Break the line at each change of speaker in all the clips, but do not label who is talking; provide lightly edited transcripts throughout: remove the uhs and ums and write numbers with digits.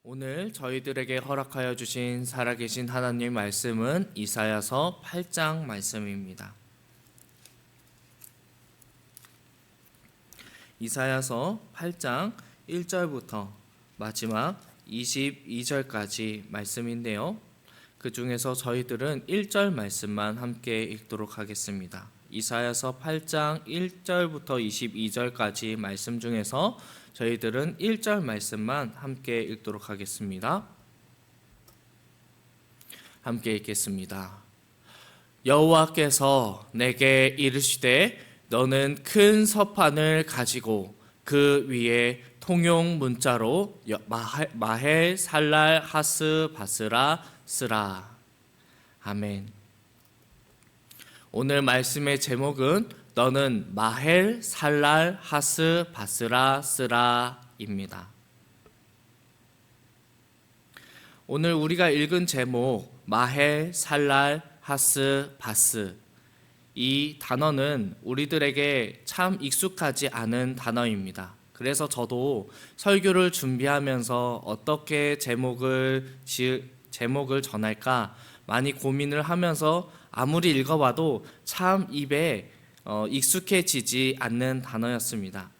오늘 저희들에게 허락하여 주신 살아계신 하나님 말씀은 이사야서 8장 말씀입니다. 이사야서 8장 1절부터 마지막 22절까지 말씀인데요. 그 중에서 저희들은 1절 말씀만 함께 읽도록 하겠습니다. 이사야서 8장 1절부터 22절까지 말씀 중에서 저희들은 1절 말씀만 함께 읽도록 하겠습니다. 함께 읽겠습니다. 여호와께서 내게 이르시되 너는 큰 서판을 가지고 그 위에 통용 문자로 마헬 살랄 하스 바스라 쓰라. 아멘. 오늘 말씀의 제목은 너는 마헬 살랄 하스 바스라 쓰라입니다. 오늘 우리가 읽은 제목 마헬 살랄 하스 바스, 이 단어는 우리들에게 참 익숙하지 않은 단어입니다. 그래서 저도 설교를 준비하면서 어떻게 제목을 전할까 많이 고민을 하면서 아무리 읽어봐도 참 입에 익숙해지지 않는 단어였습니다.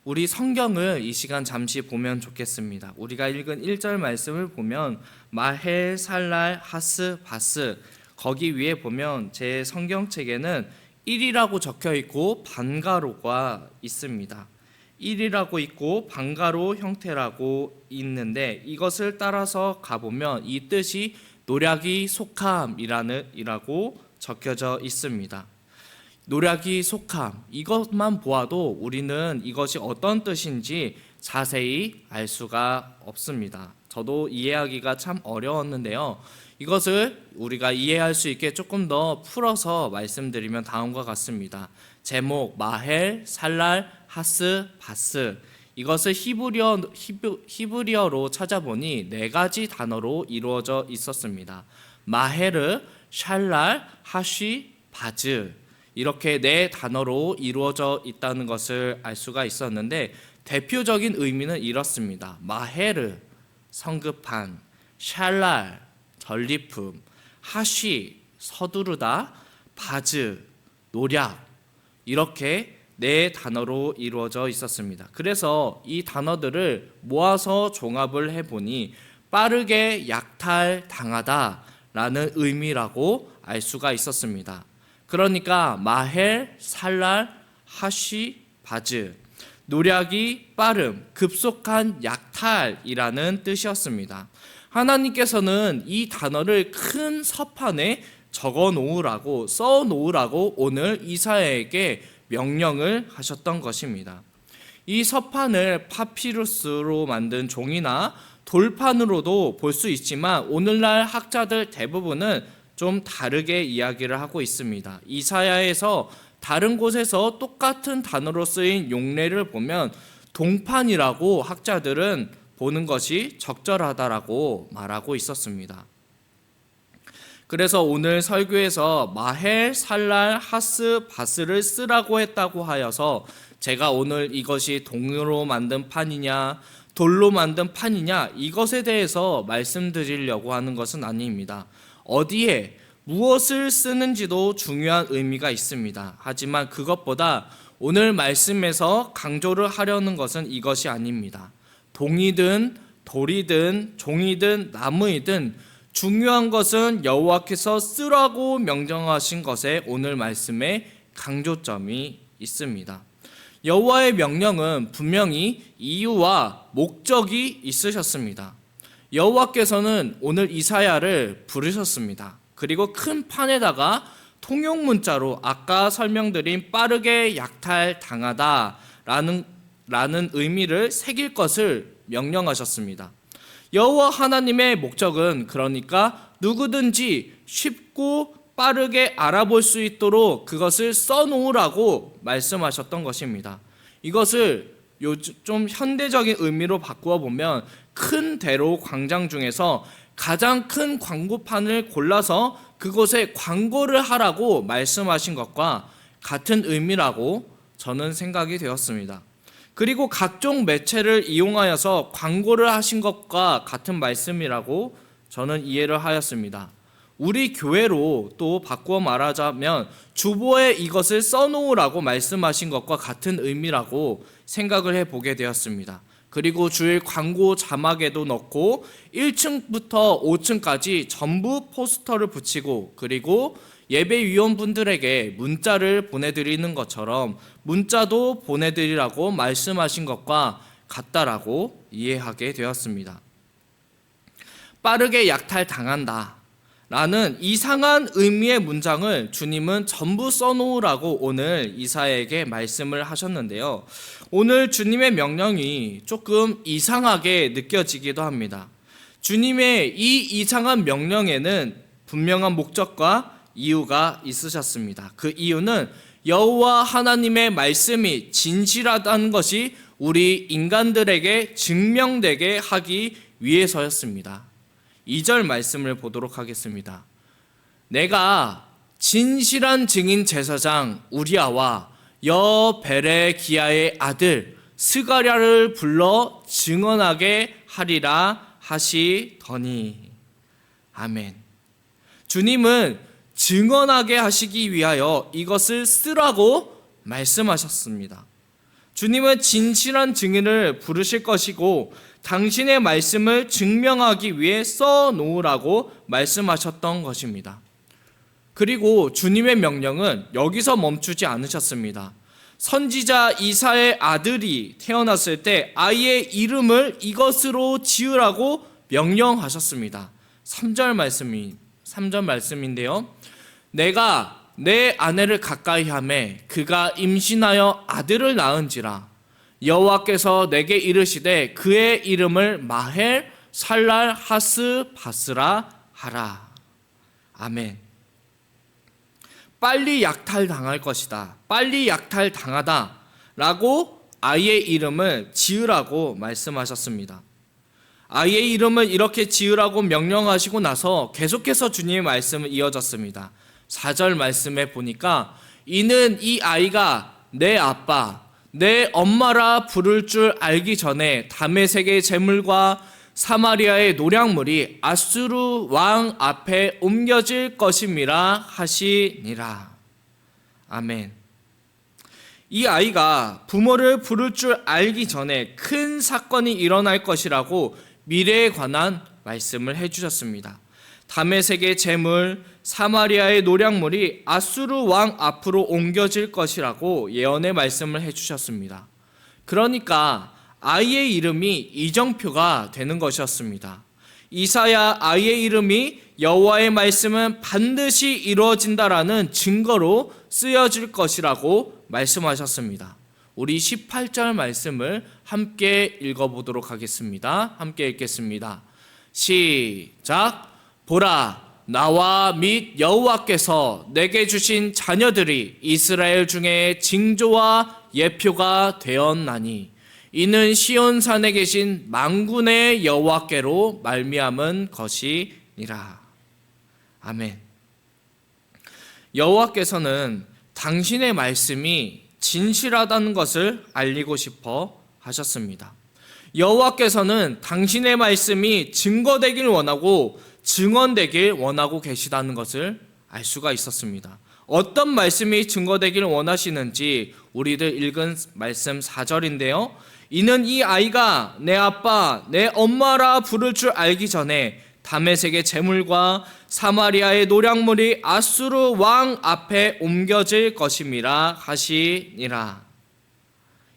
우리 성경을 이 시간 잠시 보면 좋겠습니다. 우리가 읽은 1절 말씀을 보면 마헬 살랄 하스 바스, 거기 위에 보면 제 성경책에는 1이라고 적혀 있고 반가로가 있습니다. 1이라고 있고 반가로 형태라고 있는데 이것을 따라서 가보면 이 뜻이 노략이 속함이라고 적혀져 있습니다. 노략이 속함, 이것만 보아도 우리는 이것이 어떤 뜻인지 자세히 알 수가 없습니다. 저도 이해하기가 참 어려웠는데요. 이것을 우리가 이해할 수 있게 조금 더 풀어서 말씀드리면 다음과 같습니다. 제목 마헬 살랄 하스 바스, 이것을 히브리어로 찾아보니 4가지 단어로 이루어져 있었습니다. 마헬르, 샬랄, 하시, 바즈, 이렇게 4단어로 이루어져 있다는 것을 알 수가 있었는데 대표적인 의미는 이렇습니다. 마헬르, 성급한, 샬랄, 전리품, 하시, 서두르다, 바즈, 노략, 이렇게 4단어로 이루어져 있었습니다. 그래서 이 단어들을 모아서 종합을 해보니 빠르게 약탈당하다 라는 의미라고 알 수가 있었습니다. 그러니까 마헬, 살랄, 하시, 바즈, 노략이 빠름, 급속한 약탈이라는 뜻이었습니다. 하나님께서는 이 단어를 큰 서판에 적어 놓으라고, 써 놓으라고 오늘 이사야에게 명령을 하셨던 것입니다. 이 서판을 파피루스로 만든 종이나 돌판으로도 볼 수 있지만 오늘날 학자들 대부분은 좀 다르게 이야기를 하고 있습니다. 이사야에서 다른 곳에서 똑같은 단어로 쓰인 용례를 보면 동판이라고 학자들은 보는 것이 적절하다라고 말하고 있었습니다. 그래서 오늘 설교에서 마헬 살랄 하스 바스를 쓰라고 했다고 하여서 제가 오늘 이것이 동으로 만든 판이냐 돌로 만든 판이냐 이것에 대해서 말씀드리려고 하는 것은 아닙니다. 어디에 무엇을 쓰는지도 중요한 의미가 있습니다. 하지만 그것보다 오늘 말씀에서 강조를 하려는 것은 이것이 아닙니다. 동이든 돌이든 종이든 나무이든 중요한 것은 여호와께서 쓰라고 명령하신 것에 오늘 말씀에 강조점이 있습니다. 여호와의 명령은 분명히 이유와 목적이 있으셨습니다. 여호와께서는 오늘 이사야를 부르셨습니다. 그리고 큰 판에다가 통용 문자로 아까 설명드린 빠르게 약탈당하다라는 의미를 새길 것을 명령하셨습니다. 여호와 하나님의 목적은 그러니까 누구든지 쉽고 빠르게 알아볼 수 있도록 그것을 써놓으라고 말씀하셨던 것입니다. 이것을 좀 현대적인 의미로 바꾸어 보면 큰 대로 광장 중에서 가장 큰 광고판을 골라서 그곳에 광고를 하라고 말씀하신 것과 같은 의미라고 저는 생각이 되었습니다. 그리고 각종 매체를 이용하여서 광고를 하신 것과 같은 말씀이라고 저는 이해를 하였습니다. 우리 교회로 또 바꾸어 말하자면 주보에 이것을 써놓으라고 말씀하신 것과 같은 의미라고 생각을 해보게 되었습니다. 그리고 주일 광고 자막에도 넣고 1층부터 5층까지 전부 포스터를 붙이고, 그리고 예배위원분들에게 문자를 보내드리는 것처럼 문자도 보내드리라고 말씀하신 것과 같다라고 이해하게 되었습니다. 빠르게 약탈당한다 라는 이상한 의미의 문장을 주님은 전부 써놓으라고 오늘 이사야에게 말씀을 하셨는데요. 오늘 주님의 명령이 조금 이상하게 느껴지기도 합니다. 주님의 이 이상한 명령에는 분명한 목적과 이유가 있으셨습니다. 그 이유는 여호와 하나님의 말씀이 진실하다는 것이 우리 인간들에게 증명되게 하기 위해서였습니다. 2절 말씀을 보도록 하겠습니다. 내가 진실한 증인 제사장 우리아와 여베레기야의 아들 스가랴를 불러 증언하게 하리라 하시더니. 아멘. 주님은 증언하게 하시기 위하여 이것을 쓰라고 말씀하셨습니다. 주님은 진실한 증인을 부르실 것이고 당신의 말씀을 증명하기 위해 써놓으라고 말씀하셨던 것입니다. 그리고 주님의 명령은 여기서 멈추지 않으셨습니다. 선지자 이사의 아들이 태어났을 때 아이의 이름을 이것으로 지으라고 명령하셨습니다. 3절 말씀인데요. 내가 내 아내를 가까이 하매 그가 임신하여 아들을 낳은지라. 여호와께서 내게 이르시되 그의 이름을 마헬 살랄 하스 바스라 하라. 아멘. 빨리 약탈당할 것이다, 빨리 약탈당하다 라고 아이의 이름을 지으라고 말씀하셨습니다. 아이의 이름을 이렇게 지으라고 명령하시고 나서 계속해서 주님의 말씀은 이어졌습니다. 4절 말씀에 보니까 이는 이 아이가 내 아빠 내 엄마라 부를 줄 알기 전에 다메섹의 제물과 사마리아의 노략물이 아수르 왕 앞에 옮겨질 것임이라 하시니라. 아멘. 이 아이가 부모를 부를 줄 알기 전에 큰 사건이 일어날 것이라고 미래에 관한 말씀을 해주셨습니다. 다메섹의 제물, 사마리아의 노략물이 아수르 왕 앞으로 옮겨질 것이라고 예언의 말씀을 해주셨습니다. 그러니까 아이의 이름이 이정표가 되는 것이었습니다. 이사야 아이의 이름이 여호와의 말씀은 반드시 이루어진다라는 증거로 쓰여질 것이라고 말씀하셨습니다. 우리 18절 말씀을 함께 읽어보도록 하겠습니다. 함께 읽겠습니다. 시작. 보라, 나와 및 여호와께서 내게 주신 자녀들이 이스라엘 중에 징조와 예표가 되었나니 이는 시온산에 계신 만군의 여호와께로 말미암은 것이니라. 아멘. 여호와께서는 당신의 말씀이 진실하다는 것을 알리고 싶어 하셨습니다. 여호와께서는 당신의 말씀이 증거되길 원하고 증언되길 원하고 계시다는 것을 알 수가 있었습니다. 어떤 말씀이 증거되길 원하시는지 우리들 읽은 말씀 4절인데요. 이는 이 아이가 내 아빠 내 엄마라 부를 줄 알기 전에 다메섹의 제물과 사마리아의 노략물이 아수르 왕 앞에 옮겨질 것임이라 하시니라.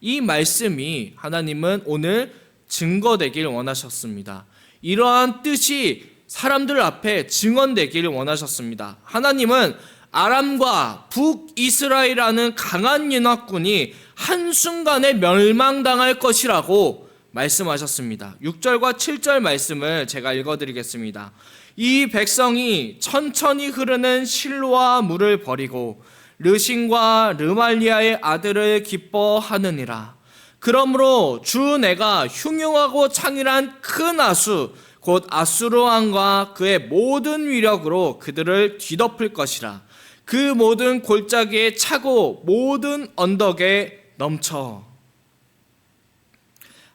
이 말씀이 하나님은 오늘 증거되길 원하셨습니다. 이러한 뜻이 사람들 앞에 증언되길 원하셨습니다. 하나님은 아람과 북이스라엘이라는 강한 연합군이 한순간에 멸망당할 것이라고 말씀하셨습니다. 6절과 7절 말씀을 제가 읽어드리겠습니다. 이 백성이 천천히 흐르는 실로아 물을 버리고 르신과 르말리아의 아들을 기뻐하느니라. 그러므로 주 내가 흉흉하고 창일한 큰 아수 곧 아수르 왕과 그의 모든 위력으로 그들을 뒤덮을 것이라. 그 모든 골짜기에 차고 모든 언덕에 넘쳐.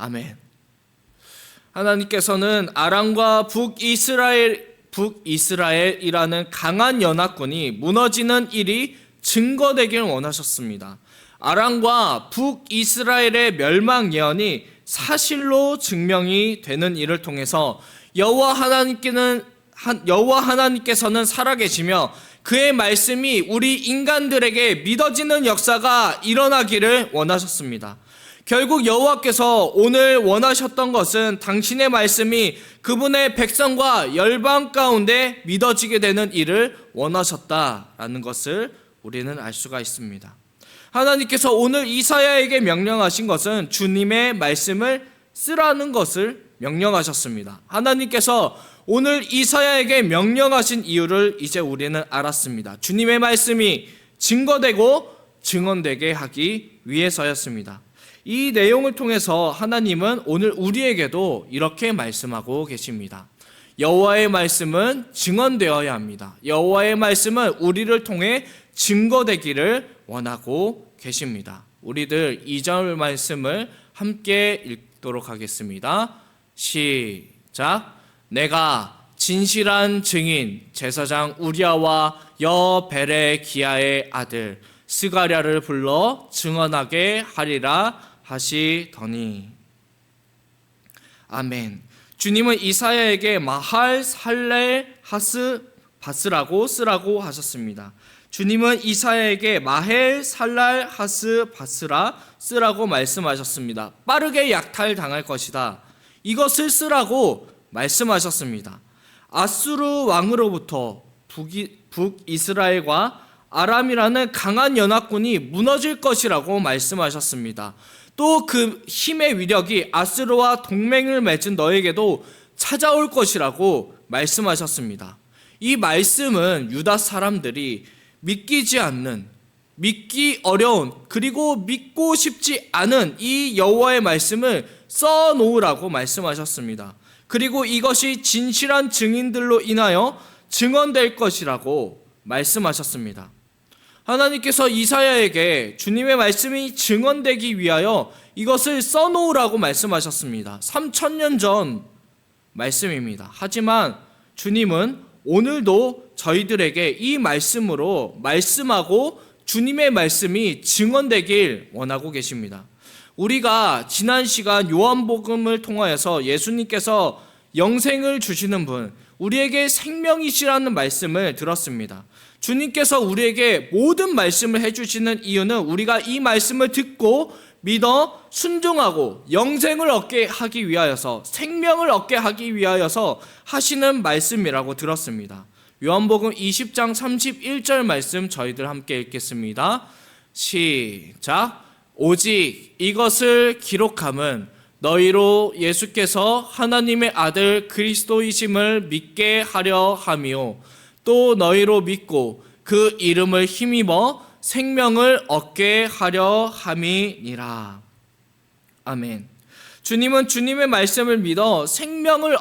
아멘. 하나님께서는 아람과 북이스라엘이라는 강한 연합군이 무너지는 일이 증거되길 원하셨습니다. 아람과 북이스라엘의 멸망 예언이 사실로 증명이 되는 일을 통해서 여호와 하나님께서는 살아계시며 그의 말씀이 우리 인간들에게 믿어지는 역사가 일어나기를 원하셨습니다. 결국 여호와께서 오늘 원하셨던 것은 당신의 말씀이 그분의 백성과 열방 가운데 믿어지게 되는 일을 원하셨다라는 것을 우리는 알 수가 있습니다. 하나님께서 오늘 이사야에게 명령하신 것은 주님의 말씀을 쓰라는 것을 명령하셨습니다. 하나님께서 오늘 이사야에게 명령하신 이유를 이제 우리는 알았습니다. 주님의 말씀이 증거되고 증언되게 하기 위해서였습니다. 이 내용을 통해서 하나님은 오늘 우리에게도 이렇게 말씀하고 계십니다. 여호와의 말씀은 증언되어야 합니다. 여호와의 말씀은 우리를 통해 증거되기를 원하고 계십니다. 우리들 2절 말씀을 함께 읽도록 하겠습니다. 시작. 내가 진실한 증인 제사장 우리아와 여베레기야의 아들 스가랴를 불러 증언하게 하리라 하시더니. 아멘. 주님은 이사야에게 마할 살렐 하스 바스라고 쓰라고 하셨습니다. 주님은 이사야에게 마헬 살랄 하스 바스라 쓰라고 말씀하셨습니다. 빠르게 약탈당할 것이다. 이것을 쓰라고 말씀하셨습니다. 아수르 왕으로부터 북이스라엘과 아람이라는 강한 연합군이 무너질 것이라고 말씀하셨습니다. 또 그 힘의 위력이 아수르와 동맹을 맺은 너에게도 찾아올 것이라고 말씀하셨습니다. 이 말씀은 유다 사람들이 믿기지 않는, 믿기 어려운, 그리고 믿고 싶지 않은 이 여호와의 말씀을 써놓으라고 말씀하셨습니다. 그리고 이것이 진실한 증인들로 인하여 증언될 것이라고 말씀하셨습니다. 하나님께서 이사야에게 주님의 말씀이 증언되기 위하여 이것을 써놓으라고 말씀하셨습니다. 3000년 전 말씀입니다. 하지만 주님은 오늘도 저희들에게 이 말씀으로 말씀하고 주님의 말씀이 증언되길 원하고 계십니다. 우리가 지난 시간 요한복음을 통하여서 예수님께서 영생을 주시는 분, 우리에게 생명이시라는 말씀을 들었습니다. 주님께서 우리에게 모든 말씀을 해주시는 이유는 우리가 이 말씀을 듣고 믿어 순종하고 영생을 얻게 하기 위하여서, 생명을 얻게 하기 위하여서 하시는 말씀이라고 들었습니다. 요한복음 20장 31절 말씀 저희들 함께 읽겠습니다. 시작. 오직 이것을 기록함은 너희로 예수께서 하나님의 아들 그리스도이심을 믿게 하려 함이요 또 너희로 믿고 그 이름을 힘입어 생명을 얻게 하려 함이니라. 아멘. 주님은 주님의 말씀을 믿어 생명을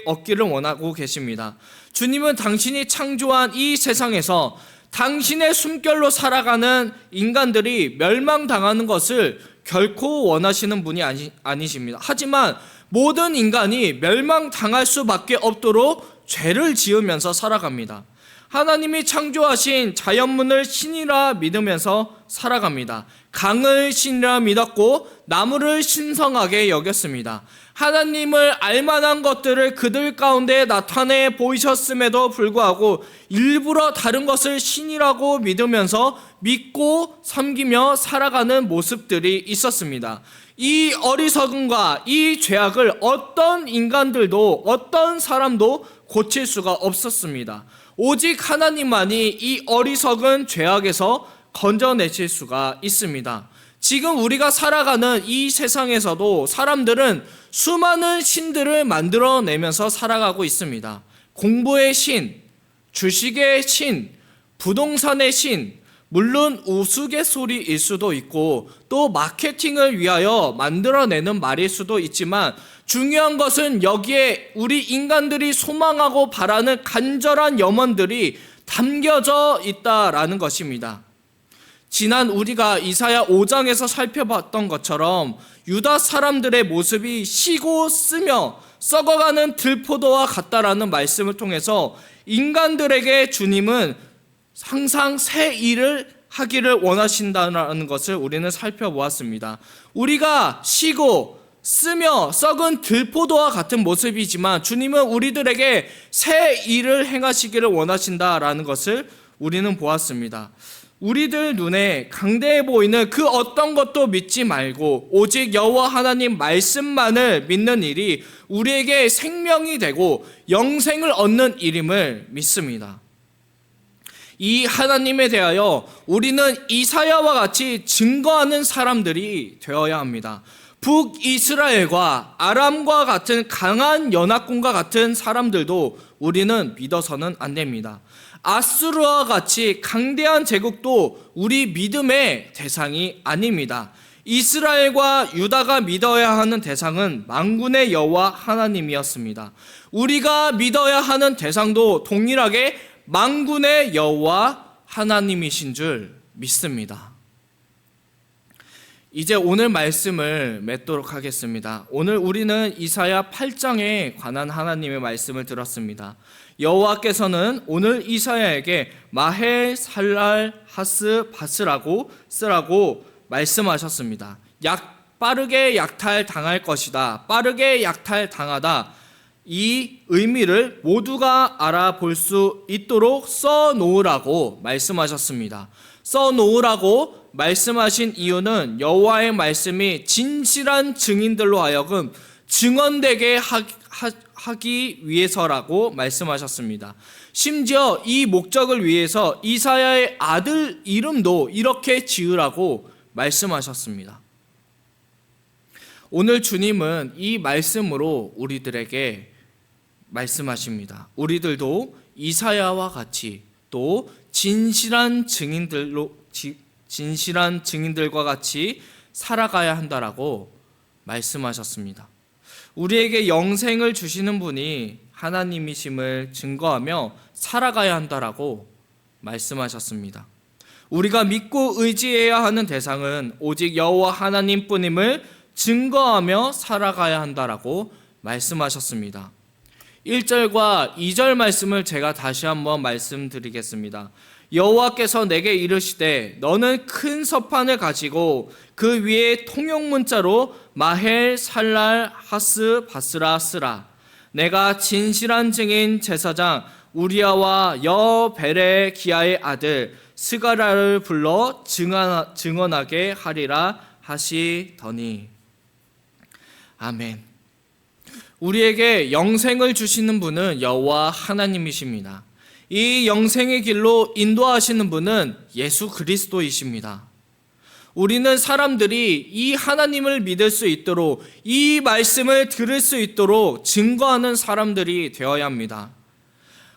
얻기를 원하고 계십니다. 주님은 당신이 창조한 이 세상에서 당신의 숨결로 살아가는 인간들이 멸망당하는 것을 결코 원하시는 분이 아니십니다. 하지만 모든 인간이 멸망당할 수밖에 없도록 죄를 지으면서 살아갑니다. 하나님이 창조하신 자연문을 신이라 믿으면서 살아갑니다. 강을 신이라 믿었고 나무를 신성하게 여겼습니다. 하나님을 알만한 것들을 그들 가운데 나타내 보이셨음에도 불구하고 일부러 다른 것을 신이라고 믿으면서 믿고 섬기며 살아가는 모습들이 있었습니다. 이 어리석음과 이 죄악을 어떤 인간들도, 어떤 사람도 고칠 수가 없었습니다. 오직 하나님만이 이 어리석은 죄악에서 건져내실 수가 있습니다. 지금 우리가 살아가는 이 세상에서도 사람들은 수많은 신들을 만들어내면서 살아가고 있습니다. 공부의 신, 주식의 신, 부동산의 신, 물론 우스갯소리일 수도 있고 또 마케팅을 위하여 만들어내는 말일 수도 있지만 중요한 것은 여기에 우리 인간들이 소망하고 바라는 간절한 염원들이 담겨져 있다라는 것입니다. 지난 우리가 이사야 5장에서 살펴봤던 것처럼 유다 사람들의 모습이 시고 쓰며 썩어가는 들포도와 같다라는 말씀을 통해서 인간들에게 주님은 항상 새 일을 하기를 원하신다는 것을 우리는 살펴보았습니다. 우리가 시고 쓰며 썩은 들포도와 같은 모습이지만 주님은 우리들에게 새 일을 행하시기를 원하신다라는 것을 우리는 보았습니다. 우리들 눈에 강대해 보이는 그 어떤 것도 믿지 말고 오직 여호와 하나님 말씀만을 믿는 일이 우리에게 생명이 되고 영생을 얻는 일임을 믿습니다. 이 하나님에 대하여 우리는 이사야와 같이 증거하는 사람들이 되어야 합니다. 북이스라엘과 아람과 같은 강한 연합군과 같은 사람들도 우리는 믿어서는 안 됩니다. 아수르와 같이 강대한 제국도 우리 믿음의 대상이 아닙니다. 이스라엘과 유다가 믿어야 하는 대상은 만군의 여호와 하나님이었습니다. 우리가 믿어야 하는 대상도 동일하게 만군의 여호와 하나님이신 줄 믿습니다. 이제 오늘 말씀을 맺도록 하겠습니다. 오늘 우리는 이사야 8장에 관한 하나님의 말씀을 들었습니다. 여호와께서는 오늘 이사야에게 마헬 살랄 하스 바스라고 쓰라고 말씀하셨습니다. 빠르게 약탈당할 것이다. 빠르게 약탈당하다. 이 의미를 모두가 알아볼 수 있도록 써놓으라고 말씀하셨습니다. 써놓으라고 말씀하신 이유는 여호와의 말씀이 진실한 증인들로 하여금 증언되게 하기 위해서라고 말씀하셨습니다. 심지어 이 목적을 위해서 이사야의 아들 이름도 이렇게 지으라고 말씀하셨습니다. 오늘 주님은 이 말씀으로 우리들에게 말씀하십니다. 우리들도 이사야와 같이 또 진실한 증인들과 같이 살아가야 한다라고 말씀하셨습니다. 우리에게 영생을 주시는 분이 하나님이심을 증거하며 살아가야 한다라고 말씀하셨습니다. 우리가 믿고 의지해야 하는 대상은 오직 여호와 하나님뿐임을 증거하며 살아가야 한다라고 말씀하셨습니다. 1절과 2절 말씀을 제가 다시 한번 말씀드리겠습니다. 여호와께서 내게 이르시되 너는 큰 서판을 가지고 그 위에 통용문자로 마헬 살랄 하스 바스라 쓰라. 내가 진실한 증인 제사장 우리야와 여베레 기야의 아들 스가랴를 불러 증언하게 하리라 하시더니. 아멘. 우리에게 영생을 주시는 분은 여호와 하나님이십니다. 이 영생의 길로 인도하시는 분은 예수 그리스도이십니다. 우리는 사람들이 이 하나님을 믿을 수 있도록 이 말씀을 들을 수 있도록 증거하는 사람들이 되어야 합니다.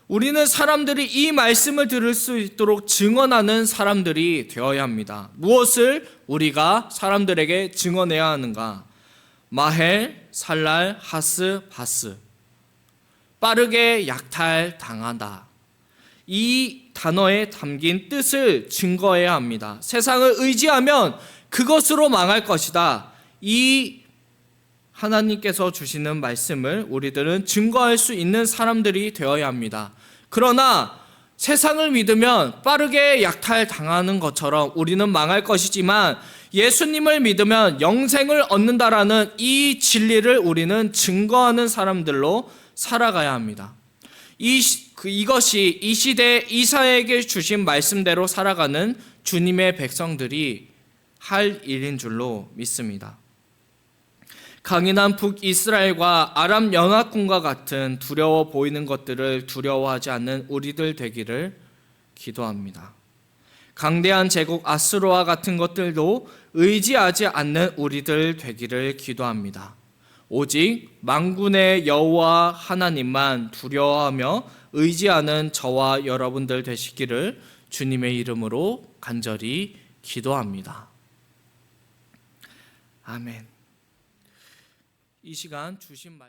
우리는 사람들이 이 말씀을 들을 수 있도록 증언하는 사람들이 되어야 합니다. 무엇을 우리가 사람들에게 증언해야 하는가? 마헬, 살랄, 하스, 바스. 빠르게 약탈당하다. 이 단어에 담긴 뜻을 증거해야 합니다. 세상을 의지하면 그것으로 망할 것이다. 이 하나님께서 주시는 말씀을 우리들은 증거할 수 있는 사람들이 되어야 합니다. 그러나 세상을 믿으면 빠르게 약탈당하는 것처럼 우리는 망할 것이지만 예수님을 믿으면 영생을 얻는다라는 이 진리를 우리는 증거하는 사람들로 살아가야 합니다. 이것이 이 시대 이사야에게 주신 말씀대로 살아가는 주님의 백성들이 할 일인 줄로 믿습니다. 강인한 북이스라엘과 아람 연합군과 같은 두려워 보이는 것들을 두려워하지 않는 우리들 되기를 기도합니다. 강대한 제국 아수르와 같은 것들도 의지하지 않는 우리들 되기를 기도합니다. 오직 만군의 여호와 하나님만 두려워하며 의지하는 저와 여러분들 되시기를 주님의 이름으로 간절히 기도합니다. 아멘. 이 시간 주신 말